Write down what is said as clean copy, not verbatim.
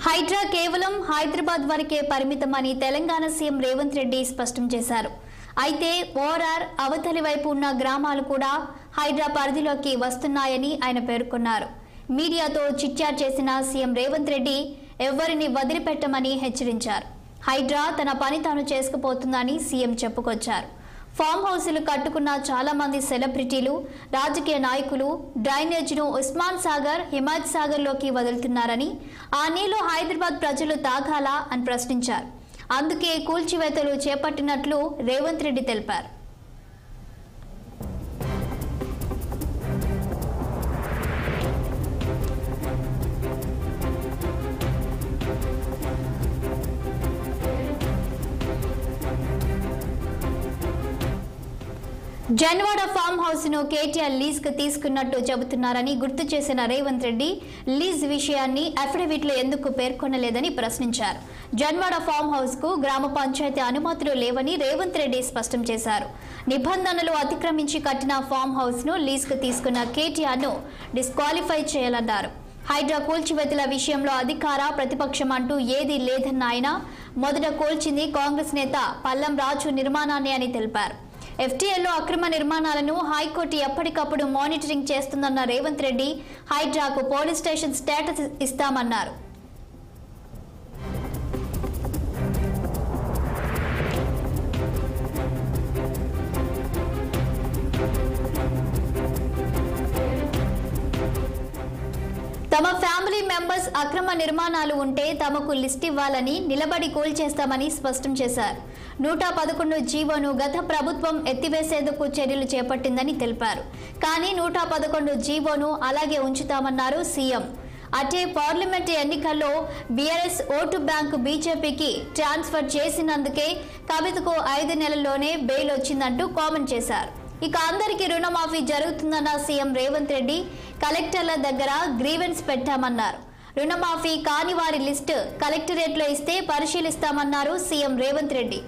హైడ్రా కేవలం హైదరాబాద్ వరకే పరిమితమని తెలంగాణ సీఎం రేవంత్ రెడ్డి స్పష్టం చేశారు. అయితే ఓఆర్ఆర్ అవతలి వైపు ఉన్న గ్రామాలు కూడా హైడ్రా పరిధిలోకి వస్తున్నాయని ఆయన పేర్కొన్నారు. మీడియాతో చిట్చాట్ చేసిన సీఎం రేవంత్ రెడ్డి ఎవరిని వదిలిపెట్టమని హెచ్చరించారు. హైడ్రా తన పని తాను చేసుకుపోతుందని సీఎం చెప్పుకొచ్చారు. ఫామ్ హౌస్లు కట్టుకున్న చాలా మంది సెలబ్రిటీలు, రాజకీయ నాయకులు డ్రైనేజ్ను ఉస్మాన్ సాగర్, హిమాయత్ సాగర్లోకి వదులుతున్నారని, ఆ నీళ్లు హైదరాబాద్ ప్రజలు తాగాలా అని ప్రశ్నించారు. అందుకే కూల్చివేతలు చేపట్టినట్లు రేవంత్ రెడ్డి తెలిపారు. జన్వాడ ఫామ్ హౌస్ ను కేటీఆర్ లీజ్ కు తీసుకున్నట్టు చెబుతున్నారని గుర్తు చేసిన రేవంత్ రెడ్డి లీజ్ విషయాన్ని అఫిడవిట్ లో ఎందుకు పేర్కొనలేదని ప్రశ్నించారు. జన్వాడ ఫామ్ హౌస్ కు గ్రామ పంచాయతీ అనుమతులు లేవని రేవంత్ రెడ్డి స్పష్టం చేశారు. నిబంధనలు అతిక్రమించి కట్టిన ఫామ్ హౌస్ ను లీజ్ కు తీసుకున్న కేటీఆర్ ను డిస్క్వాలిఫై చేయాలన్నారు. హైడ్రా కూల్చివేతల విషయంలో అధికార ప్రతిపక్షం అంటూ ఏదీ లేదన్న ఆయన మొదట కూల్చింది కాంగ్రెస్ నేత పల్లం రాజు నిర్మాణాన్ని అని తెలిపారు. ఎఫ్టీఎల్లో అక్రమ నిర్మాణాలను హైకోర్టు ఎప్పటికప్పుడు మానిటరింగ్ చేస్తుందన్న రేవంత్ రెడ్డి హైడ్రాకు పోలీస్ స్టేషన్ స్టేటస్ ఇస్తామన్నారు. తమ ఫ్యామిలీ మెంబర్స్ అక్రమ నిర్మాణాలు ఉంటే తమకు లిస్ట్ ఇవ్వాలని, నిలబడి కూల్చేస్తామని స్పష్టం చేశారు. 111 జీవోను గత ప్రభుత్వం ఎత్తివేసేందుకు చర్యలు చేపట్టిందని తెలిపారు. కానీ 111 జీవోను అలాగే ఉంచుతామన్నారు సీఎం. అటే పార్లమెంటు ఎన్నికల్లో బీఆర్ఎస్ ఓటు బ్యాంకు బీజేపీకి ట్రాన్స్ఫర్ చేసినందుకే కవితకు 5 నెలల్లోనే బెయిల్ వచ్చిందంటూ కామెంట్ చేశారు. ఇక అందరికీ రుణమాఫీ జరుగుతుందన్న సీఎం రేవంత్ రెడ్డి కలెక్టర్ల దగ్గర గ్రీవెన్స్ పెట్టామన్నారు. రుణమాఫీ కాని వారి లిస్టు కలెక్టరేట్లో ఇస్తే పరిశీలిస్తామన్నారు సీఎం రేవంత్ రెడ్డి.